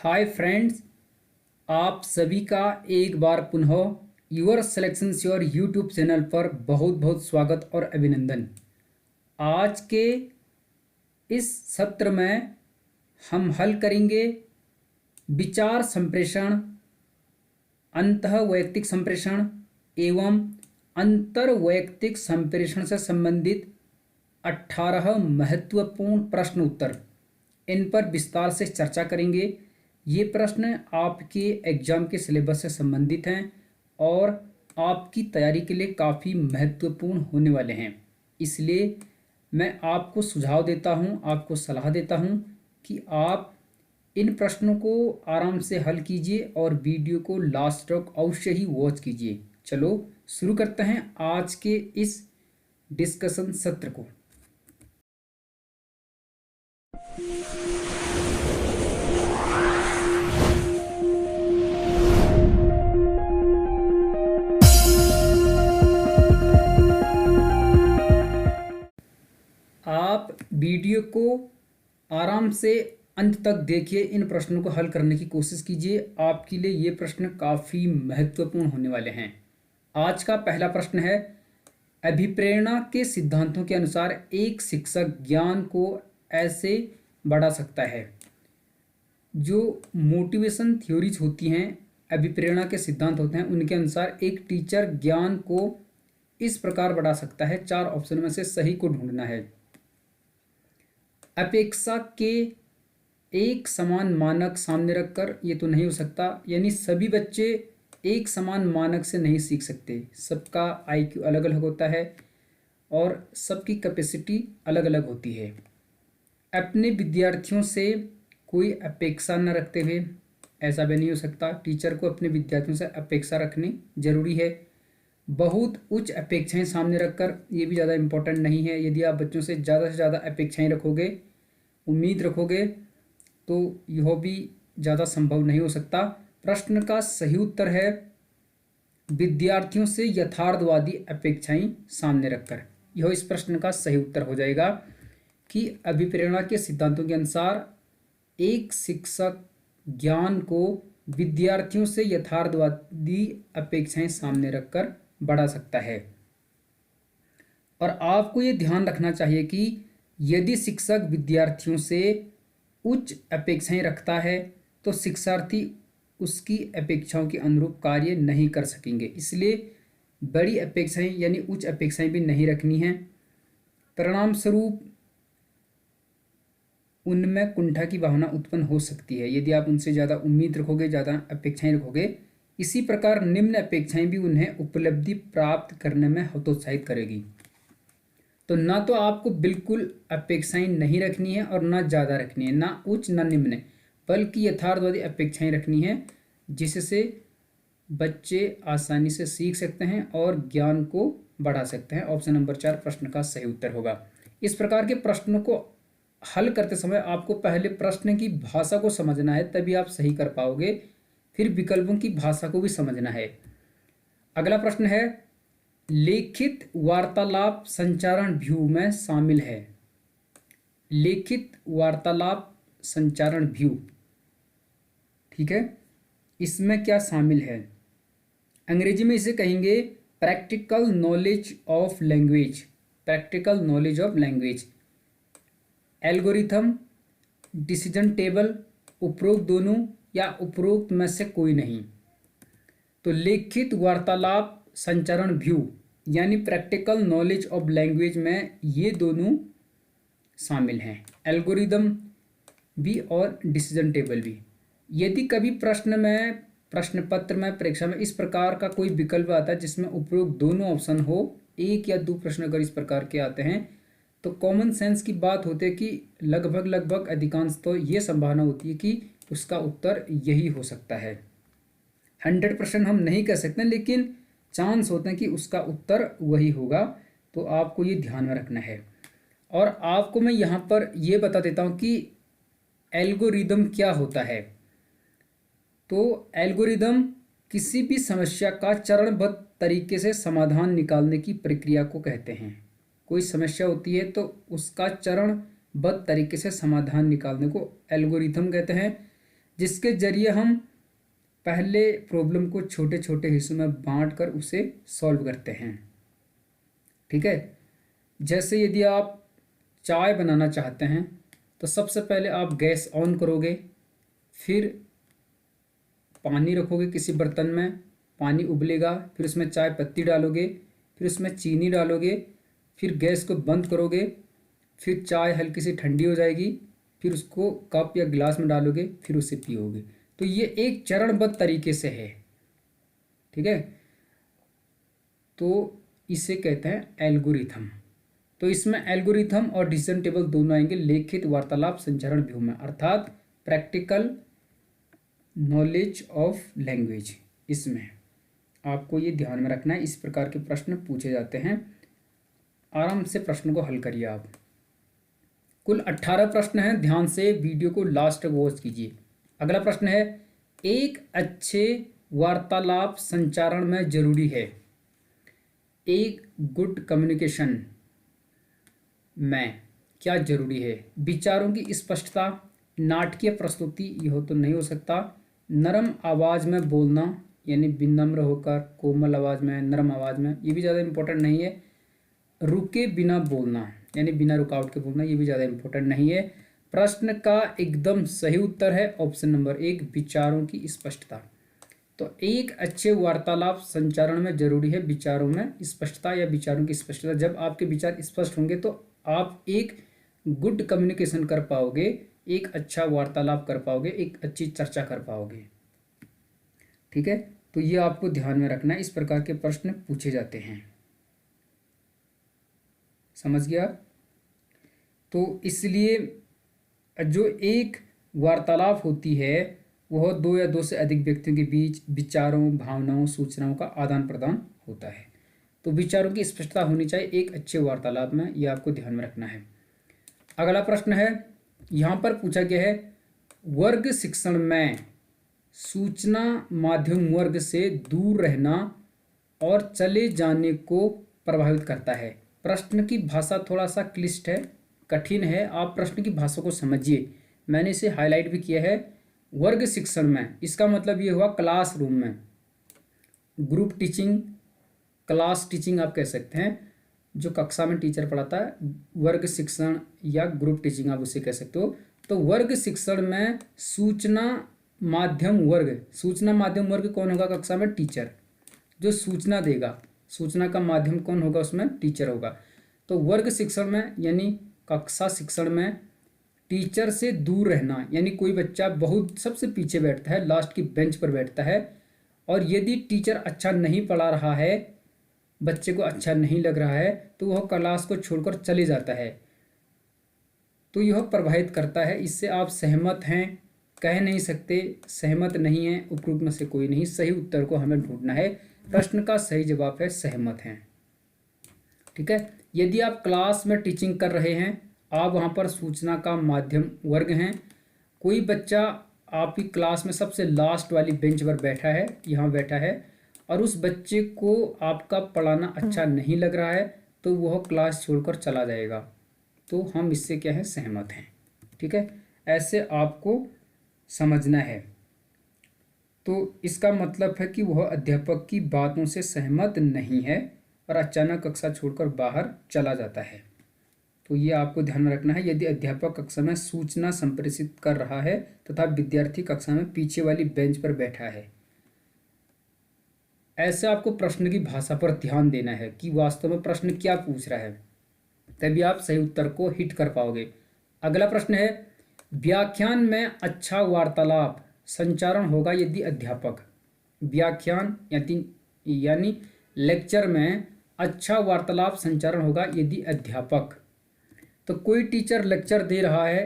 Hi friends, आप सभी का एक बार पुनः your selections your YouTube channel पर बहुत बहुत स्वागत और अभिनंदन। आज के इस सत्र में हम हल करेंगे विचार संप्रेषण, अंतःवैयक्तिक संप्रेषण एवं अंतर्वैयक्तिक संप्रेषण से संबंधित 18 महत्वपूर्ण प्रश्न उत्तर। इन पर विस्तार से चर्चा करेंगे। ये प्रश्न आपके एग्जाम के सिलेबस से संबंधित हैं और आपकी तैयारी के लिए काफ़ी महत्वपूर्ण होने वाले हैं। इसलिए मैं आपको सुझाव देता हूँ, आपको सलाह देता हूँ कि आप इन प्रश्नों को आराम से हल कीजिए और वीडियो को लास्ट तक अवश्य ही वॉच कीजिए। चलो शुरू करते हैं आज के इस डिस्कशन सत्र को। आप वीडियो को आराम से अंत तक देखिए, इन प्रश्नों को हल करने की कोशिश कीजिए। आपके लिए ये प्रश्न काफ़ी महत्वपूर्ण होने वाले हैं। आज का पहला प्रश्न है, अभिप्रेरणा के सिद्धांतों के अनुसार एक शिक्षक ज्ञान को ऐसे बढ़ा सकता है। जो मोटिवेशन थ्योरीज होती हैं, अभिप्रेरणा के सिद्धांत होते हैं, उनके अनुसार एक टीचर ज्ञान को इस प्रकार बढ़ा सकता है। 4 ऑप्शन में से सही को ढूंढना है। अपेक्षा के एक समान मानक सामने रखकर, ये तो नहीं हो सकता, यानी सभी बच्चे एक समान मानक से नहीं सीख सकते। सबका आईक्यू अलग अलग होता है और सबकी कैपेसिटी अलग अलग होती है। अपने विद्यार्थियों से कोई अपेक्षा न रखते हुए, ऐसा भी नहीं हो सकता। टीचर को अपने विद्यार्थियों से अपेक्षा रखनी जरूरी है। बहुत उच्च अपेक्षाएं सामने रखकर, ये भी ज़्यादा इम्पोर्टेंट नहीं है। यदि आप बच्चों से ज़्यादा अपेक्षाएं रखोगे, उम्मीद रखोगे, तो यह भी ज़्यादा संभव नहीं हो सकता। प्रश्न का सही उत्तर है विद्यार्थियों से यथार्थवादी अपेक्षाएं सामने रखकर। यह इस प्रश्न का सही उत्तर हो जाएगा कि अभिप्रेरणा के सिद्धांतों के अनुसार एक शिक्षक ज्ञान को विद्यार्थियों से यथार्थवादी अपेक्षाएं सामने रखकर बढ़ा सकता है। और आपको ये ध्यान रखना चाहिए कि यदि शिक्षक विद्यार्थियों से उच्च अपेक्षाएं रखता है तो शिक्षार्थी उसकी अपेक्षाओं के अनुरूप कार्य नहीं कर सकेंगे। इसलिए बड़ी अपेक्षाएं यानी उच्च अपेक्षाएं भी नहीं रखनी हैं। परिणाम स्वरूप उनमें कुंठा की भावना उत्पन्न हो सकती है यदि आप उनसे ज़्यादा उम्मीद रखोगे, ज़्यादा अपेक्षाएं रखोगे। इसी प्रकार निम्न अपेक्षाएं भी उन्हें उपलब्धि प्राप्त करने में हतोत्साहित करेगी। तो ना तो आपको बिल्कुल अपेक्षाएं नहीं रखनी है और ना ज़्यादा रखनी है, ना उच्च ना निम्न, बल्कि यथार्थवादी अपेक्षाएं रखनी है, जिससे बच्चे आसानी से सीख सकते हैं और ज्ञान को बढ़ा सकते हैं। ऑप्शन नंबर 4 प्रश्न का सही उत्तर होगा। इस प्रकार के प्रश्नों को हल करते समय आपको पहले प्रश्न की भाषा को समझना है, तभी आप सही कर पाओगे। फिर विकल्पों की भाषा को भी समझना है। अगला प्रश्न है, लिखित वार्तालाप संचारण व्यू में शामिल है। लिखित वार्तालाप संचारण व्यू, ठीक है, इसमें क्या शामिल है? अंग्रेजी में इसे कहेंगे practical knowledge of language. Practical knowledge of language, algorithm, decision table, उपरोक्त दोनों या उपरोक्त में से कोई नहीं। तो लिखित वार्तालाप संचारण व्यू यानी प्रैक्टिकल नॉलेज ऑफ लैंग्वेज में ये दोनों शामिल हैं, एल्गोरिदम भी और डिसीजन टेबल भी। यदि कभी प्रश्न पत्र में, परीक्षा में इस प्रकार का कोई विकल्प आता है जिसमें उपरोक्त दोनों ऑप्शन हो, एक या दो प्रश्न अगर इस प्रकार के आते हैं, तो कॉमन सेंस की बात होती है कि लगभग अधिकांश तो ये संभावना होती है कि उसका उत्तर यही हो सकता है। 100% हम नहीं कह सकते, लेकिन चांस होते हैं कि उसका उत्तर वही होगा। तो आपको ये ध्यान में रखना है। और आपको मैं यहाँ पर ये बता देता हूँ कि एल्गोरिदम क्या होता है। तो एल्गोरिदम किसी भी समस्या का चरणबद्ध तरीके से समाधान निकालने की प्रक्रिया को कहते हैं। कोई समस्या होती है तो उसका चरणबद्ध तरीके से समाधान निकालने को एल्गोरिथम कहते हैं। जिसके जरिए हम पहले प्रॉब्लम को छोटे छोटे हिस्सों में बांटकर उसे सॉल्व करते हैं। ठीक है, जैसे यदि आप चाय बनाना चाहते हैं तो सबसे पहले आप गैस ऑन करोगे, फिर पानी रखोगे किसी बर्तन में, पानी उबलेगा, फिर उसमें चाय पत्ती डालोगे, फिर उसमें चीनी डालोगे, फिर गैस को बंद करोगे, फिर चाय हल्की सी ठंडी हो जाएगी, फिर उसको कप या गिलास में डालोगे, फिर उसे पियोगे। तो ये एक चरणबद्ध तरीके से है। ठीक है, तो इसे कहते हैं एल्गोरिथम। तो इसमें एल्गोरिथम और डिसीजन टेबल दोनों आएंगे लिखित वार्तालाप संचरण व्यू में, अर्थात प्रैक्टिकल नॉलेज ऑफ लैंग्वेज। इसमें आपको ये ध्यान में रखना है, इस प्रकार के प्रश्न पूछे जाते हैं। आराम से प्रश्न को हल करिए आप। कुल 18 प्रश्न हैं, ध्यान से वीडियो को लास्ट तक वॉच कीजिए। अगला प्रश्न है, एक अच्छे वार्तालाप संचारण में जरूरी है। एक गुड कम्युनिकेशन में क्या जरूरी है? विचारों की स्पष्टता, नाटकीय प्रस्तुति, यह तो नहीं हो सकता। नरम आवाज में बोलना, यानी विनम्र होकर कोमल आवाज में, नरम आवाज में, ये भी ज़्यादा इम्पोर्टेंट नहीं है। रुके बिना बोलना, यानी बिना रुकावट के बोलना, ये भी ज़्यादा इम्पोर्टेंट नहीं है। प्रश्न का एकदम सही उत्तर है ऑप्शन नंबर 1, विचारों की स्पष्टता। तो एक अच्छे वार्तालाप संचारण में जरूरी है विचारों में स्पष्टता या विचारों की स्पष्टता। जब आपके विचार स्पष्ट होंगे तो आप एक गुड कम्युनिकेशन कर पाओगे, एक अच्छा वार्तालाप कर पाओगे, एक अच्छी चर्चा कर पाओगे। ठीक है, तो ये आपको ध्यान में रखना है, इस प्रकार के प्रश्न पूछे जाते हैं। समझ गया? तो इसलिए जो एक वार्तालाप होती है वह दो या दो से अधिक व्यक्तियों के बीच विचारों, भावनाओं, सूचनाओं का आदान प्रदान होता है। तो विचारों की स्पष्टता होनी चाहिए एक अच्छे वार्तालाप में, यह आपको ध्यान में रखना है। अगला प्रश्न है, यहाँ पर पूछा गया है, वर्ग शिक्षण में सूचना माध्यम वर्ग से दूर रहना और चले जाने को प्रभावित करता है। प्रश्न की भाषा थोड़ा सा क्लिष्ट है, कठिन है, आप प्रश्न की भाषा को समझिए। मैंने इसे हाईलाइट भी किया है। वर्ग शिक्षण में, इसका मतलब ये हुआ क्लासरूम में, ग्रुप टीचिंग, क्लास टीचिंग आप कह सकते हैं, जो कक्षा में टीचर पढ़ाता है, वर्ग शिक्षण या ग्रुप टीचिंग आप उसे कह सकते हो। तो वर्ग शिक्षण में सूचना माध्यम वर्ग, सूचना माध्यम वर्ग कौन होगा कक्षा में? टीचर, जो सूचना देगा। सूचना का माध्यम कौन होगा उसमें? टीचर होगा। तो वर्ग शिक्षण में यानी कक्षा शिक्षण में टीचर से दूर रहना, यानी कोई बच्चा बहुत सबसे पीछे बैठता है, लास्ट की बेंच पर बैठता है, और यदि टीचर अच्छा नहीं पढ़ा रहा है, बच्चे को अच्छा नहीं लग रहा है, तो वह क्लास को छोड़कर चले जाता है। तो यह प्रभावित करता है। इससे आप सहमत हैं? कह नहीं सकते, सहमत नहीं है, उपरोक्त में से कोई नहीं। सही उत्तर को हमें ढूंढना है। प्रश्न का सही जवाब है सहमत हैं। ठीक है, यदि आप क्लास में टीचिंग कर रहे हैं, आप वहाँ पर सूचना का माध्यम वर्ग हैं, कोई बच्चा आपकी क्लास में सबसे लास्ट वाली बेंच पर बैठा है, यहाँ बैठा है, और उस बच्चे को आपका पढ़ाना अच्छा नहीं लग रहा है, तो वह क्लास छोड़कर चला जाएगा। तो हम इससे क्या है? सहमत हैं। ठीक है, ऐसे आपको समझना है। तो इसका मतलब है कि वह अध्यापक की बातों से सहमत नहीं है और अचानक कक्षा छोड़कर बाहर चला जाता है। तो ये आपको ध्यान में रखना है। यदि अध्यापक कक्षा में सूचना संप्रेषित कर रहा है तथा विद्यार्थी कक्षा में पीछे वाली बेंच पर बैठा है, ऐसे आपको प्रश्न की भाषा पर ध्यान देना है कि वास्तव में प्रश्न क्या पूछ रहा है, तभी आप सही उत्तर को हिट कर पाओगे। अगला प्रश्न है, व्याख्यान में अच्छा वार्तालाप संचारण होगा यदि अध्यापक, व्याख्यान यानी लेक्चर में अच्छा वार्तालाप संचारण होगा यदि अध्यापक। तो कोई टीचर लेक्चर दे रहा है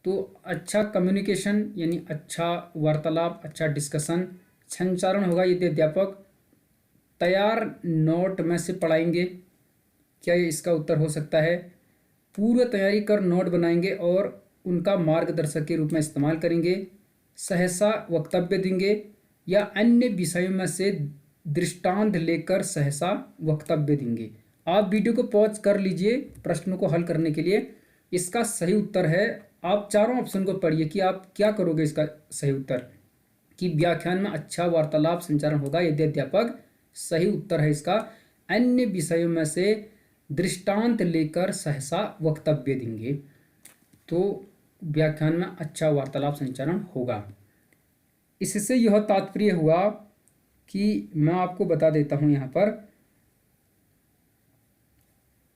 तो अच्छा कम्युनिकेशन यानी अच्छा वार्तालाप, अच्छा डिस्कशन संचारण होगा यदि अध्यापक तैयार नोट में से पढ़ाएंगे। क्या ये इसका उत्तर हो सकता है? पूर्व तैयारी कर नोट बनाएंगे और उनका मार्गदर्शक के रूप में इस्तेमाल करेंगे, सहसा वक्तव्य देंगे, या अन्य विषयों में से दृष्टांत लेकर सहसा वक्तव्य देंगे। आप वीडियो को पॉज कर लीजिए प्रश्नों को हल करने के लिए। इसका सही उत्तर है आप चारों ऑप्शन को पढ़िए कि आप क्या करोगे इसका सही उत्तर, कि व्याख्यान में अच्छा वार्तालाप संचारण होगा यदि अध्यापक, सही उत्तर है इसका अन्य विषयों में से दृष्टांत लेकर सहसा वक्तव्य देंगे, तो व्याख्यान में अच्छा वार्तालाप संचारण होगा। इससे यह तात्पर्य हुआ कि मैं आपको बता देता हूं यहाँ पर,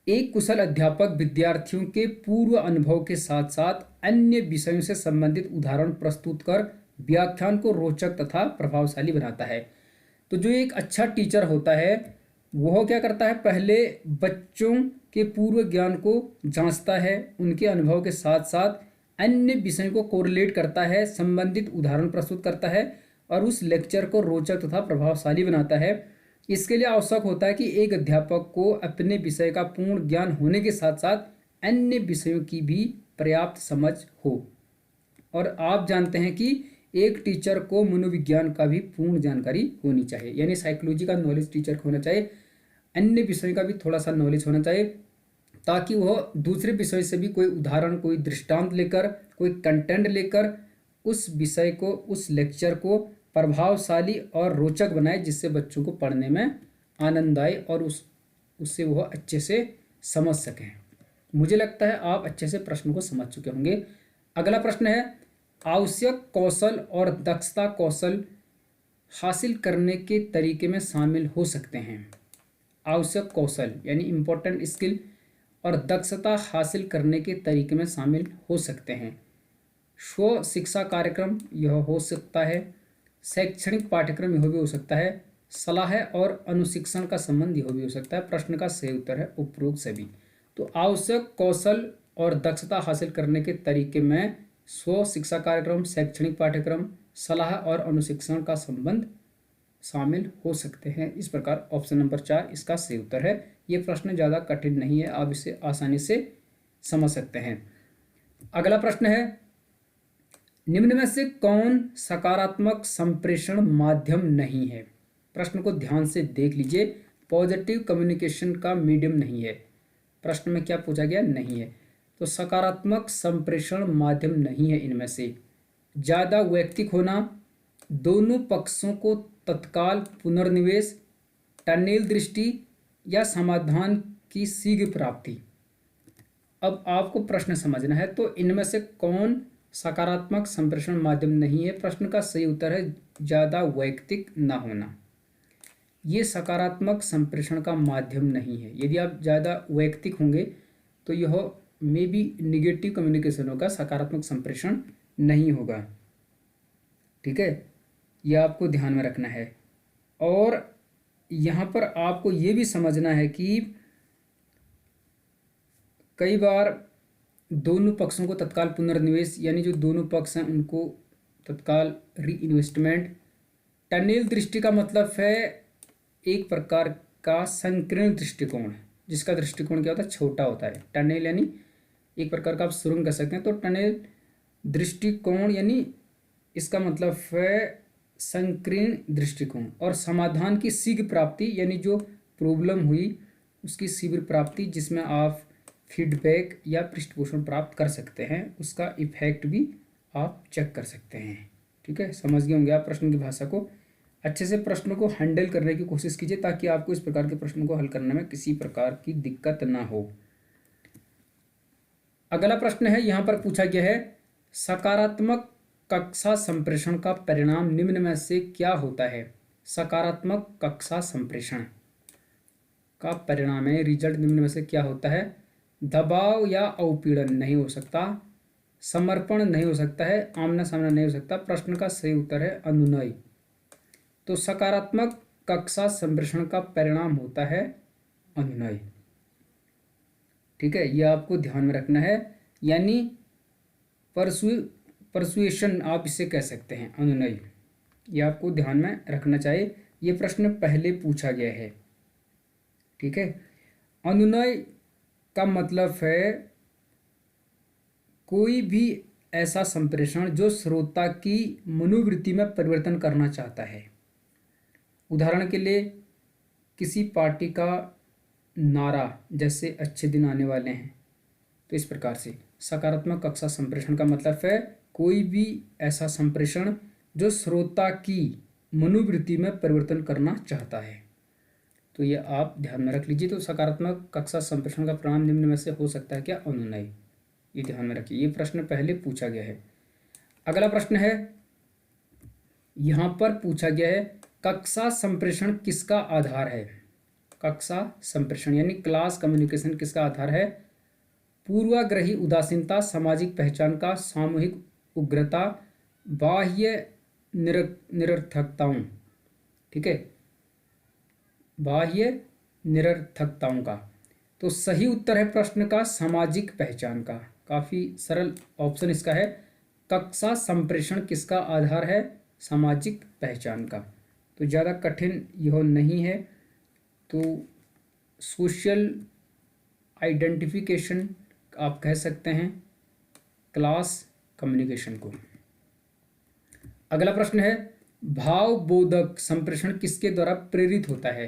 एक कुशल अध्यापक विद्यार्थियों के पूर्व अनुभव के साथ साथ अन्य विषयों से संबंधित उदाहरण प्रस्तुत कर व्याख्यान को रोचक तथा प्रभावशाली बनाता है। तो जो एक अच्छा टीचर होता है वह क्या करता है, पहले बच्चों के पूर्व ज्ञान को जांचता है, उनके अनुभव के साथ साथ अन्य विषयों को कोरिलेट करता है, संबंधित उदाहरण प्रस्तुत करता है और उस लेक्चर को रोचक तथा प्रभावशाली बनाता है। इसके लिए आवश्यक होता है कि एक अध्यापक को अपने विषय का पूर्ण ज्ञान होने के साथ साथ अन्य विषयों की भी पर्याप्त समझ हो। और आप जानते हैं कि एक टीचर को मनोविज्ञान का भी पूर्ण जानकारी होनी चाहिए, यानी साइकोलॉजी का नॉलेज टीचर को होना चाहिए, अन्य विषयों का भी थोड़ा सा नॉलेज होना चाहिए, ताकि वह दूसरे विषय से भी कोई उदाहरण, कोई दृष्टांत लेकर, कोई कंटेंट लेकर उस विषय को, उस लेक्चर को प्रभावशाली और रोचक बनाए, जिससे बच्चों को पढ़ने में आनंद आए और उससे वह अच्छे से समझ सकें। मुझे लगता है आप अच्छे से प्रश्न को समझ चुके होंगे। अगला प्रश्न है, आवश्यक कौशल और दक्षता कौशल हासिल करने के तरीके में शामिल हो सकते हैं। आवश्यक कौशल यानी इम्पोर्टेंट स्किल और दक्षता हासिल करने के तरीके में शामिल हो सकते हैं। स्व शिक्षा कार्यक्रम यह हो सकता है, शैक्षणिक पाठ्यक्रम यह भी हो सकता है, सलाह और अनुशिक्षण का संबंध यह भी हो सकता है। प्रश्न का सही उत्तर है उपरोक्त सभी। तो आवश्यक कौशल और दक्षता हासिल करने के तरीके में स्व शिक्षा कार्यक्रम, शैक्षणिक पाठ्यक्रम, सलाह और अनुशिक्षण का संबंध शामिल हो सकते हैं। इस प्रकार ऑप्शन नंबर 4 इसका सही उत्तर है। ये प्रश्न ज़्यादा कठिन नहीं है, आप इसे आसानी से समझ सकते हैं। अगला प्रश्न है, निम्न में से कौन सकारात्मक संप्रेषण माध्यम नहीं है। प्रश्न को ध्यान से देख लीजिए, पॉजिटिव कम्युनिकेशन का मीडियम नहीं है। प्रश्न में क्या पूछा गया, नहीं है। तो सकारात्मक संप्रेषण माध्यम नहीं है इनमें से ज़्यादा वैयक्तिक होना, दोनों पक्षों को तत्काल पुनर्निवेश, टनेल दृष्टि या समाधान की शीघ्र प्राप्ति। अब आपको प्रश्न समझना है, तो इनमें से कौन सकारात्मक संप्रेषण माध्यम नहीं है। प्रश्न का सही उत्तर है ज़्यादा वैयक्तिक ना होना। ये सकारात्मक संप्रेषण का माध्यम नहीं है। यदि आप ज़्यादा वैयक्तिक होंगे तो यह मे बी निगेटिव कम्युनिकेशन होगा, सकारात्मक संप्रेषण नहीं होगा। ठीक है, यह आपको ध्यान में रखना है। और यहाँ पर आपको ये भी समझना है कि कई बार दोनों पक्षों को तत्काल पुनर्निवेश, यानी जो दोनों पक्ष हैं उनको तत्काल री इन्वेस्टमेंट। टनेल दृष्टि का मतलब है एक प्रकार का संकीर्ण दृष्टिकोण, जिसका दृष्टिकोण क्या होता है, छोटा होता है। टनेल यानी एक प्रकार का आप सुरंग कह सकते हैं। तो टनेल दृष्टिकोण यानी इसका मतलब है संकीर्ण दृष्टिकोण। और समाधान की शीघ्र प्राप्ति यानी जो प्रॉब्लम हुई उसकी शीघ्र प्राप्ति, जिसमें आप फीडबैक या पृष्ठपोषण प्राप्त कर सकते हैं, उसका इफेक्ट भी आप चेक कर सकते हैं। ठीक है, समझ गए होंगे आप प्रश्न की भाषा को। अच्छे से प्रश्नों को हैंडल करने की कोशिश कीजिए ताकि आपको इस प्रकार के प्रश्नों को हल करने में किसी प्रकार की दिक्कत ना हो। अगला प्रश्न है, यहाँ पर पूछा गया है, सकारात्मक कक्षा संप्रेषण का परिणाम निम्न में से क्या होता है। सकारात्मक कक्षा संप्रेषण का परिणाम है, रिजल्ट निम्न में से क्या होता है। दबाव या अवपीड़न नहीं हो सकता, समर्पण नहीं हो सकता है, आमना सामना नहीं हो सकता। प्रश्न का सही उत्तर है अनुनय। तो सकारात्मक कक्षा संप्रेषण का परिणाम होता है अनुनय। ठीक है, यह आपको ध्यान में रखना है, यानी परसुएशन आप इसे कह सकते हैं, अनुनय। यह आपको ध्यान में रखना चाहिए, यह प्रश्न पहले पूछा गया है। ठीक है, अनुनय का मतलब है कोई भी ऐसा संप्रेषण जो श्रोता की मनोवृत्ति में परिवर्तन करना चाहता है। उदाहरण के लिए किसी पार्टी का नारा, जैसे अच्छे दिन आने वाले हैं, तो इस प्रकार से सकारात्मक कक्षा संप्रेषण का मतलब है कोई भी ऐसा संप्रेषण जो श्रोता की मनोवृत्ति में परिवर्तन करना चाहता है। तो ये आप ध्यान में रख लीजिए। तो सकारात्मक कक्षा संप्रेषण का परिणाम निम्न में से हो सकता है क्या? अनुनय। ये ध्यान में रखिए, ये प्रश्न पहले पूछा गया है। अगला प्रश्न है, यहाँ पर पूछा गया है कक्षा संप्रेषण किसका आधार है? कक्षा संप्रेषण यानी क्लास कम्युनिकेशन किसका आधार है? पूर्वाग्रही उदासीनता, सामाजिक पहचान का, सामूहिक उग्रता, बाह्य निरर्थकताओं। ठीक है, बाह्य निरर्थकताओं का। तो सही उत्तर है प्रश्न का सामाजिक पहचान का। काफी सरल ऑप्शन इसका है। कक्षा संप्रेषण किसका आधार है? सामाजिक पहचान का। तो ज़्यादा कठिन यह नहीं है। तो सोशल आइडेंटिफिकेशन आप कह सकते हैं क्लास कम्युनिकेशन को। अगला प्रश्न है, भावबोधक संप्रेषण किसके द्वारा प्रेरित होता है?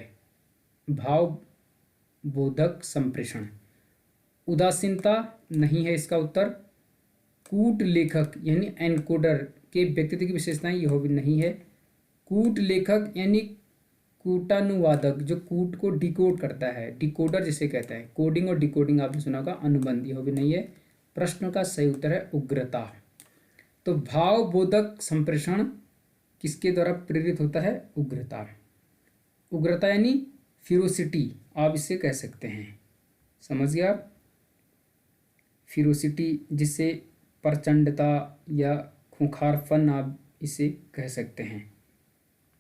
भावबोधक संप्रेषण, उदासीनता नहीं है इसका उत्तर। कूट लेखक यानी एनकोडर के व्यक्तित्व की विशेषताएं यह भी नहीं है। कूट लेखक यानी कूटानुवादक जो कूट को डिकोड करता है, डिकोडर जिसे कहते हैं। कोडिंग और डिकोडिंग आपने सुना होगा। अनुबंध यह भी नहीं है। प्रश्न का सही उत्तर है उग्रता। तो भावबोधक संप्रेषण किसके द्वारा प्रेरित होता है? उग्रता। उग्रता यानी फिरोसिटी आप इसे कह सकते हैं। समझ गया आप? फिरोसिटी जिसे प्रचंडता या खूंखारपन आप इसे कह सकते हैं।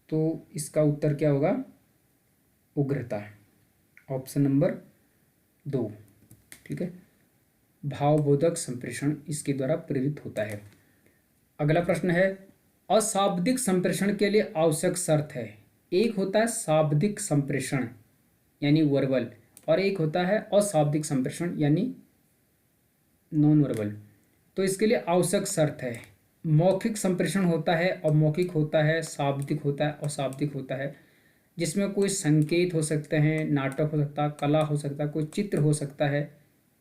तो इसका उत्तर क्या होगा? उग्रता, ऑप्शन नंबर 2। ठीक है, भावबोधक संप्रेषण इसके द्वारा प्रेरित होता है। अगला प्रश्न है, अशाब्दिक संप्रेषण के लिए आवश्यक शर्त है। एक होता है शाब्दिक संप्रेषण यानी वर्बल, और एक होता है अशाब्दिक संप्रेषण यानी नॉन वर्बल। तो इसके लिए आवश्यक शर्त है, मौखिक संप्रेषण होता है, अमौखिक होता है, शाब्दिक होता है, अशाब्दिक होता है, जिसमें कोई संकेत हो सकते हैं, नाटक हो सकता है, कला हो सकता है, कोई चित्र हो सकता है।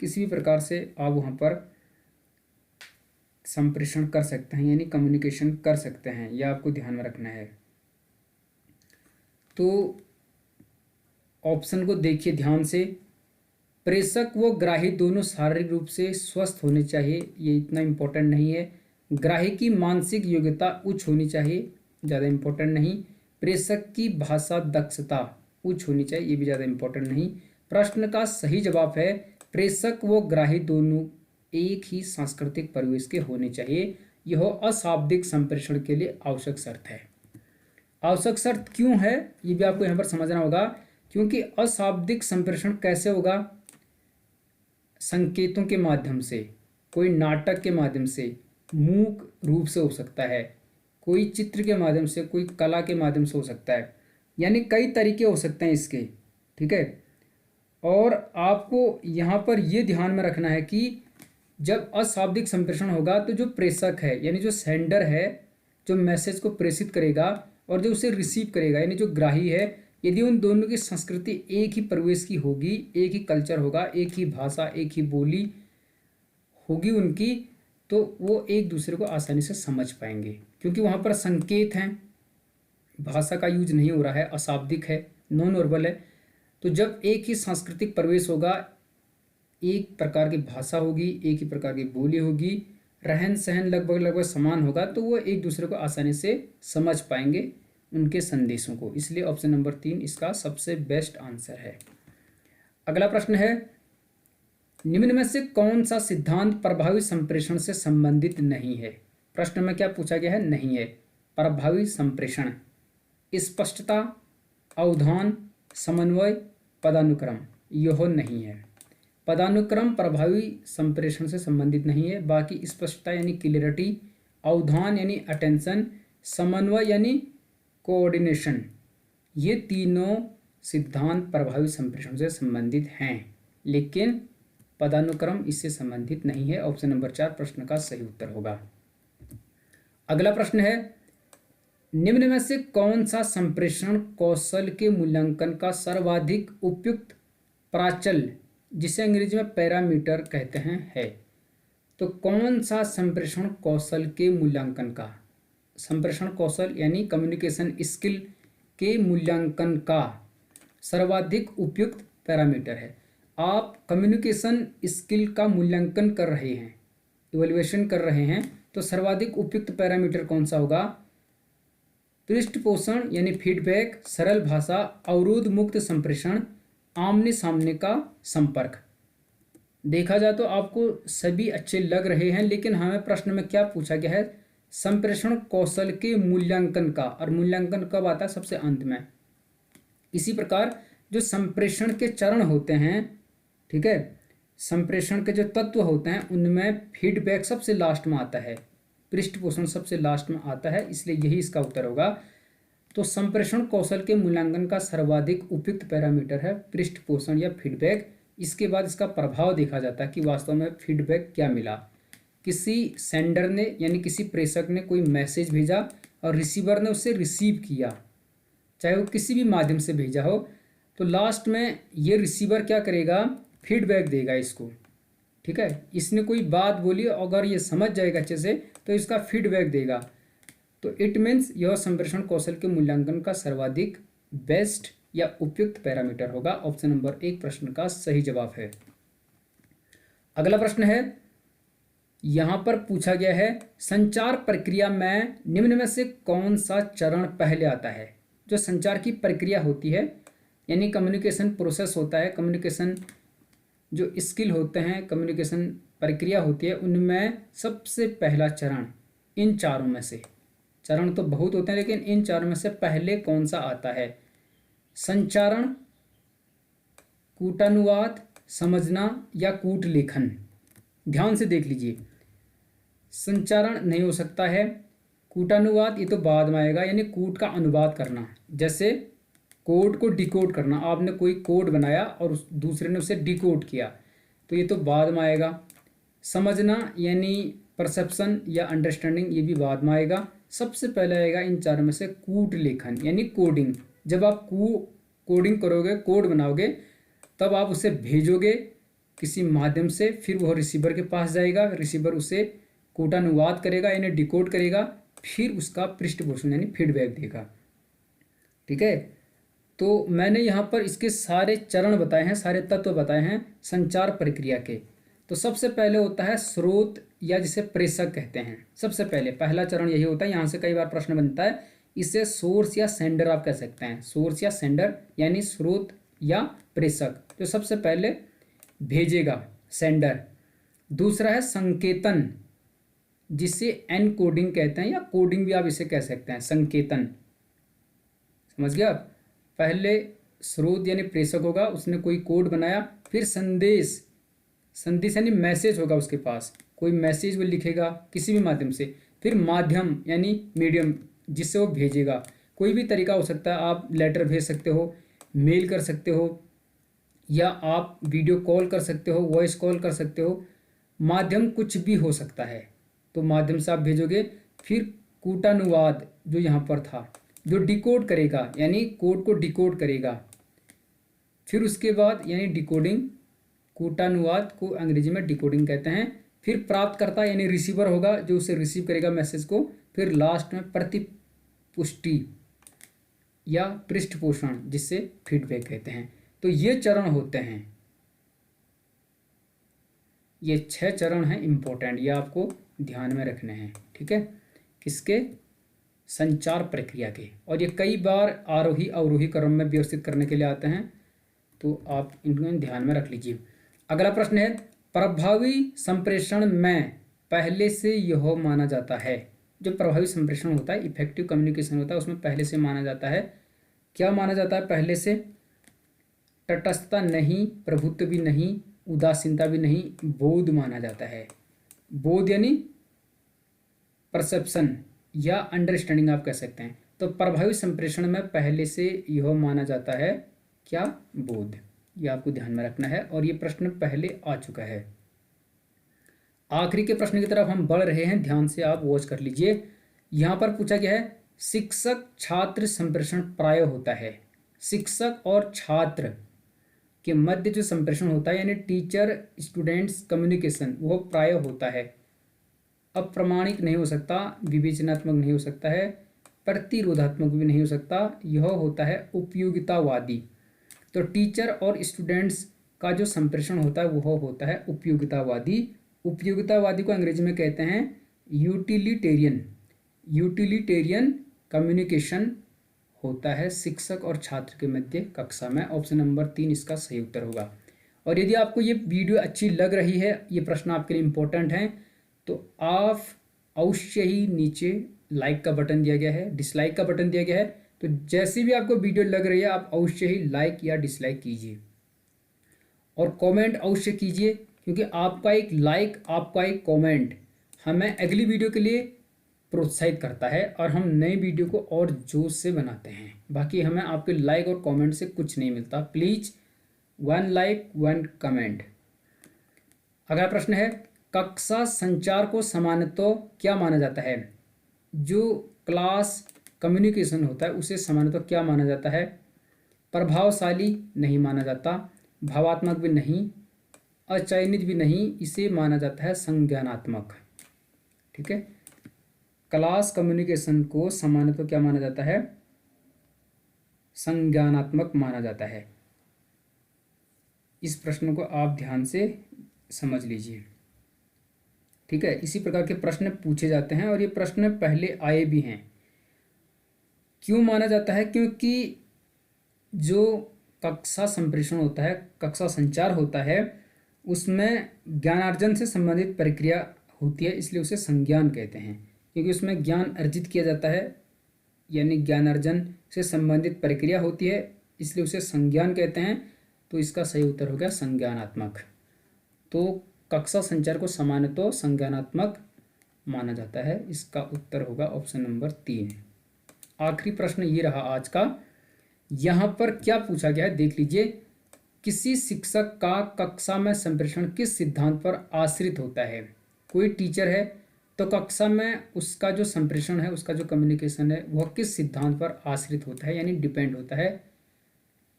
किसी भी प्रकार से आप वहाँ पर संप्रेषण कर सकते हैं यानी कम्युनिकेशन कर सकते हैं। यह आपको ध्यान में रखना है। तो ऑप्शन को देखिए ध्यान से। प्रेषक व ग्राही दोनों शारीरिक रूप से स्वस्थ होने चाहिए, ये इतना इम्पोर्टेंट नहीं है। ग्राही की मानसिक योग्यता उच्च होनी चाहिए, ज़्यादा इम्पोर्टेंट नहीं। प्रेषक की भाषा दक्षता उच्च होनी चाहिए, ये भी ज़्यादा इम्पोर्टेंट नहीं। प्रश्न का सही जवाब है प्रेषक व ग्राही दोनों एक ही सांस्कृतिक परिवेश के होने चाहिए। यह अशाब्दिक संप्रेषण के लिए आवश्यक शर्त है। आवश्यक शर्त क्यों है ये भी आपको यहाँ पर समझना होगा, क्योंकि अशाब्दिक संप्रेषण कैसे होगा? संकेतों के माध्यम से, कोई नाटक के माध्यम से, मूक रूप से हो सकता है, कोई चित्र के माध्यम से, कोई कला के माध्यम से हो सकता है, यानी कई तरीके हो सकते हैं इसके। ठीक है, और आपको यहाँ पर ये ध्यान में रखना है कि जब अशाब्दिक संप्रेषण होगा तो जो प्रेषक है यानी जो सेंडर है, जो मैसेज को प्रेषित करेगा, और जो उसे रिसीव करेगा यानी जो ग्राही है, यदि उन दोनों की संस्कृति एक ही परिवेश की होगी, एक ही कल्चर होगा, एक ही भाषा, एक ही बोली होगी उनकी, तो वो एक दूसरे को आसानी से समझ पाएंगे, क्योंकि वहाँ पर संकेत हैं, भाषा का यूज नहीं हो रहा है, अशाब्दिक है, नॉन वर्बल है। तो जब एक ही सांस्कृतिक परिवेश होगा, एक प्रकार की भाषा होगी, एक ही प्रकार की बोली होगी, रहन सहन लगभग समान होगा, तो वो एक दूसरे को आसानी से समझ पाएंगे उनके संदेशों को। इसलिए ऑप्शन नंबर 3 इसका सबसे बेस्ट आंसर है। अगला प्रश्न है, निम्न में से कौन सा सिद्धांत प्रभावी संप्रेषण से संबंधित नहीं है? प्रश्न में क्या पूछा गया है? नहीं है। प्रभावी संप्रेषण, स्पष्टता, अवधान, समन्वय, पदानुक्रम, यह नहीं है। पदानुक्रम प्रभावी संप्रेषण से संबंधित नहीं है। बाकी स्पष्टता यानी क्लियरिटी, अवधान यानी अटेंशन, समन्वय यानी कोऑर्डिनेशन, ये तीनों सिद्धांत प्रभावी संप्रेषण से संबंधित हैं, लेकिन पदानुक्रम इससे संबंधित नहीं है। ऑप्शन नंबर 4 प्रश्न का सही उत्तर होगा। अगला प्रश्न है, निम्न में से कौन सा संप्रेषण कौशल के मूल्यांकन का सर्वाधिक उपयुक्त प्राचल, जिसे अंग्रेजी में पैरामीटर कहते हैं, है? तो कौन सा संप्रेषण कौशल के मूल्यांकन का, संप्रेषण कौशल यानी कम्युनिकेशन स्किल के मूल्यांकन का सर्वाधिक उपयुक्त पैरामीटर है? आप कम्युनिकेशन स्किल का मूल्यांकन कर रहे हैं, इवैल्यूएशन कर रहे हैं, तो सर्वाधिक उपयुक्त पैरामीटर कौन सा होगा? पृष्ठपोषण यानी फीडबैक, सरल भाषा, अवरोध मुक्त संप्रेषण, आमने सामने का संपर्क। देखा जाए तो आपको सभी अच्छे लग रहे हैं, लेकिन हमें प्रश्न में क्या पूछा गया है? संप्रेषण कौशल के मूल्यांकन का, और मूल्यांकन कब आता है? सबसे अंत में। इसी प्रकार जो संप्रेषण के चरण होते हैं, ठीक है, संप्रेषण के जो तत्व होते हैं उनमें फीडबैक सबसे लास्ट में आता है, पृष्ठपोषण सबसे लास्ट में आता है, इसलिए यही इसका उत्तर होगा। तो संप्रेषण कौशल के मूल्यांकन का सर्वाधिक उपयुक्त पैरामीटर है पृष्ठपोषण या फीडबैक। इसके बाद इसका प्रभाव देखा जाता है कि वास्तव में फीडबैक क्या मिला। किसी सेंडर ने यानी किसी प्रेषक ने कोई मैसेज भेजा और रिसीवर ने उसे रिसीव किया, चाहे वो किसी भी माध्यम से भेजा हो, तो लास्ट में ये रिसीवर क्या करेगा? फीडबैक देगा इसको, ठीक है। इसने कोई बात बोली, अगर ये समझ जाएगा अच्छे से तो इसका फीडबैक देगा। तो इट मीन्स यह संप्रेषण कौशल के मूल्यांकन का सर्वाधिक बेस्ट या उपयुक्त पैरामीटर होगा। ऑप्शन नंबर 1 प्रश्न का सही जवाब है। अगला प्रश्न है, यहां पर पूछा गया है संचार प्रक्रिया में निम्न में से कौन सा चरण पहले आता है? जो संचार की प्रक्रिया होती है यानी कम्युनिकेशन प्रोसेस होता है, कम्युनिकेशन जो स्किल होते हैं, कम्युनिकेशन प्रक्रिया होती है, उनमें सबसे पहला चरण इन चारों में से, चरण तो बहुत होते हैं लेकिन इन चारों में से पहले कौन सा आता है? संचारण, कूटानुवाद, समझना या कूट लेखन? ध्यान से देख लीजिए, संचारण नहीं हो सकता है, कूटानुवाद ये तो बाद में आएगा, यानी कूट का अनुवाद करना, जैसे कोड को डिकोड करना, आपने कोई कोड बनाया और दूसरे ने उसे डिकोड किया, तो ये तो बाद में आएगा। समझना यानी परसेप्शन या अंडरस्टैंडिंग, ये भी बाद में आएगा। सबसे पहले आएगा इन चारों में से कूट लेखन यानी कोडिंग। जब आप कोडिंग करोगे, कोड बनाओगे, तब आप उसे भेजोगे किसी माध्यम से, फिर वह रिसीवर के पास जाएगा, रिसीवर उसे कूटानुवाद करेगा यानी डिकोड करेगा, फिर उसका पृष्ठपोषण यानी फीडबैक देगा, ठीक है। तो मैंने यहाँ पर इसके सारे चरण बताए हैं, सारे तत्व बताए हैं संचार प्रक्रिया के। तो सबसे पहले होता है स्रोत या जिसे प्रेषक कहते हैं। सबसे पहले पहला चरण यही होता है, यहाँ से कई बार प्रश्न बनता है, इसे सोर्स या सेंडर आप कह सकते हैं। सोर्स या सेंडर यानी स्रोत या प्रेषक, जो सबसे पहले भेजेगा, सेंडर। दूसरा है संकेतन, जिसे एनकोडिंग कहते हैं या कोडिंग भी आप इसे कह सकते हैं, संकेतन। समझ गया आप? पहले स्रोत यानी प्रेषक होगा, उसने कोई कोड बनाया, फिर संदेश, संदेश यानी मैसेज होगा उसके पास, कोई मैसेज वो लिखेगा किसी भी माध्यम से। फिर माध्यम यानी मीडियम, जिससे वो भेजेगा, कोई भी तरीका हो सकता है, आप लेटर भेज सकते हो, मेल कर सकते हो, या आप वीडियो कॉल कर सकते हो, वॉइस कॉल कर सकते हो, माध्यम कुछ भी हो सकता है, तो माध्यम से आप भेजोगे। फिर कूटानुवाद जो यहाँ पर था, जो डिकोड करेगा यानी कोड को डिकोड करेगा। फिर उसके बाद यानी डिकोडिंग, कूटानुवाद को अंग्रेजी में डिकोडिंग कहते हैं। फिर प्राप्तकर्ता यानी रिसीवर होगा, जो उसे रिसीव करेगा मैसेज को। फिर लास्ट में प्रतिपुष्टि या पृष्ठपोषण, जिससे फीडबैक कहते हैं। तो ये चरण होते हैं, ये 6 चरण हैं इंपॉर्टेंट, ये आपको ध्यान में रखने हैं, ठीक है, किसके? संचार प्रक्रिया के। और ये कई बार आरोही अवरोही क्रम में व्यवस्थित करने के लिए आते हैं, तो आप इनको ध्यान में रख लीजिए। अगला प्रश्न है, प्रभावी संप्रेषण में पहले से यह माना जाता है, जो प्रभावी संप्रेषण होता है, इफेक्टिव कम्युनिकेशन होता है, उसमें पहले से माना जाता है, क्या माना जाता है पहले से? तटस्थता नहीं, प्रभुत्व भी नहीं, उदासीनता भी नहीं, बोध माना जाता है। बोध यानी परसेप्शन या अंडरस्टैंडिंग आप कह सकते हैं। तो प्रभावी संप्रेषण में पहले से यह माना जाता है क्या? बोध। ये आपको ध्यान में रखना है, और ये प्रश्न पहले आ चुका है। आखिरी के प्रश्न की तरफ हम बढ़ रहे हैं, ध्यान से आप वॉच कर लीजिए। यहाँ पर पूछा गया है, शिक्षक छात्र संप्रेषण प्राय होता है। शिक्षक और छात्र के मध्य जो संप्रेषण होता है यानी टीचर स्टूडेंट्स कम्युनिकेशन, वो प्राय होता है, अप्रमाणिक नहीं हो सकता, विवेचनात्मक नहीं हो सकता है, प्रतिरोधात्मक भी नहीं हो सकता, यह होता है उपयोगितावादी। तो टीचर और स्टूडेंट्स का जो संप्रेषण होता है वह होता है उपयोगितावादी। उपयोगितावादी को अंग्रेजी में कहते हैं यूटिलिटेरियन। यूटिलिटेरियन कम्युनिकेशन होता है शिक्षक और छात्र के मध्य कक्षा में। ऑप्शन नंबर 3 इसका सही उत्तर होगा। और यदि आपको ये वीडियो अच्छी लग रही है, ये प्रश्न आपके लिए इम्पोर्टेंट हैं, तो आप अवश्य ही नीचे लाइक का बटन दिया गया है, डिसलाइक का बटन दिया गया है, तो जैसे भी आपको वीडियो लग रही है आप अवश्य ही लाइक या डिसलाइक कीजिए और कमेंट अवश्य कीजिए, क्योंकि आपका एक लाइक, आपका एक कमेंट हमें अगली वीडियो के लिए प्रोत्साहित करता है और हम नई वीडियो को और जोश से बनाते हैं। बाकी हमें आपके लाइक और कमेंट से कुछ नहीं मिलता। Please 1 like 1 comment. अगला प्रश्न है, कक्षा संचार को सामान्यतः क्या माना जाता है? जो क्लास कम्युनिकेशन होता है उसे सामान्यतः क्या माना जाता है? प्रभावशाली नहीं माना जाता, भावात्मक भी नहीं, अचयनित भी नहीं, इसे माना जाता है संज्ञानात्मक। ठीक है, क्लास कम्युनिकेशन को सामान्यतः क्या माना जाता है? संज्ञानात्मक माना जाता है। इस प्रश्न को आप ध्यान से समझ लीजिए। ठीक है, इसी प्रकार के प्रश्न पूछे जाते हैं और ये प्रश्न पहले आए भी हैं। क्यों माना जाता है? क्योंकि जो कक्षा संप्रेषण होता है, कक्षा संचार होता है, उसमें ज्ञानार्जन से संबंधित प्रक्रिया होती है, इसलिए उसे संज्ञान कहते हैं। क्योंकि उसमें ज्ञान अर्जित किया जाता है, यानी ज्ञानार्जन से संबंधित प्रक्रिया होती है, इसलिए उसे संज्ञान कहते हैं। तो इसका सही उत्तर हो गया संज्ञानात्मक। तो कक्षा संचार को सामान्यतः संज्ञानात्मक माना जाता है। इसका उत्तर होगा ऑप्शन नंबर 3। आखिरी प्रश्न ये रहा आज का। यहाँ पर क्या पूछा गया है देख लीजिए। किसी शिक्षक का कक्षा में संप्रेषण किस सिद्धांत पर आश्रित होता है? कोई टीचर है तो कक्षा में उसका जो संप्रेषण है, उसका जो कम्युनिकेशन है, वह किस सिद्धांत पर आश्रित होता है, यानी डिपेंड होता है।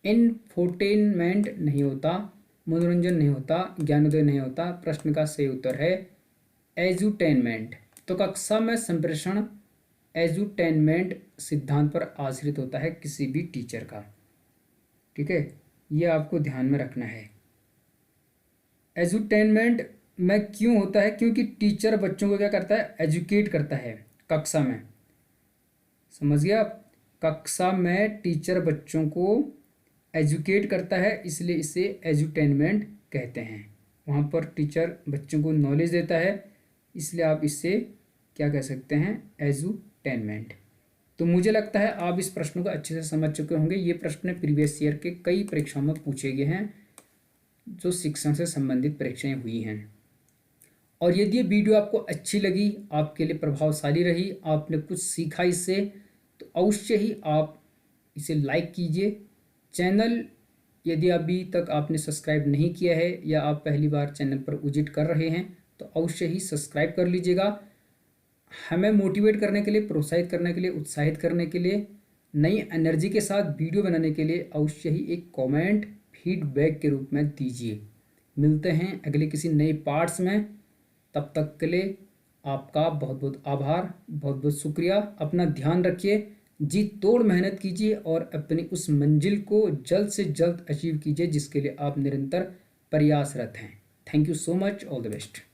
इन्फोटेनमेंट नहीं होता, मनोरंजन नहीं होता, ज्ञानोदय नहीं होता। प्रश्न का सही उत्तर है एजुटेनमेंट। तो कक्षा में संप्रेषण एजुटेनमेंट सिद्धांत पर आश्रित होता है किसी भी टीचर का। ठीक है, ये आपको ध्यान में रखना है। एजुटेनमेंट में क्यों होता है? क्योंकि टीचर बच्चों को क्या करता है? एजुकेट करता है कक्षा में। समझ गया आप? कक्षा में टीचर बच्चों को एजुकेट करता है, इसलिए इसे एजुटेनमेंट कहते हैं। वहाँ पर टीचर बच्चों को नॉलेज देता है, इसलिए आप इससे क्या कह सकते हैं? एजुटेनमेंट। तो मुझे लगता है आप इस प्रश्न को अच्छे से समझ चुके होंगे। ये प्रश्न प्रीवियस ईयर के कई परीक्षाओं में पूछे गए हैं, जो शिक्षण से संबंधित परीक्षाएं हुई हैं। और यदि ये वीडियो आपको अच्छी लगी, आपके लिए प्रभावशाली रही, आपने कुछ सीखा इससे, तो अवश्य ही आप इसे लाइक कीजिए। चैनल यदि अभी तक आपने सब्सक्राइब नहीं किया है या आप पहली बार चैनल पर विजिट कर रहे हैं, तो अवश्य ही सब्सक्राइब कर लीजिएगा। हमें मोटिवेट करने के लिए, प्रोत्साहित करने के लिए, उत्साहित करने के लिए, नई एनर्जी के साथ वीडियो बनाने के लिए अवश्य ही एक कमेंट फीडबैक के रूप में दीजिए। मिलते हैं अगले किसी नए पार्ट्स में। तब तक के लिए आपका बहुत बहुत आभार, बहुत बहुत शुक्रिया। अपना ध्यान रखिए, जी तोड़ मेहनत कीजिए और अपनी उस मंजिल को जल्द से जल्द अचीव कीजिए जिसके लिए आप निरंतर प्रयासरत हैं। Thank you so much. All the best.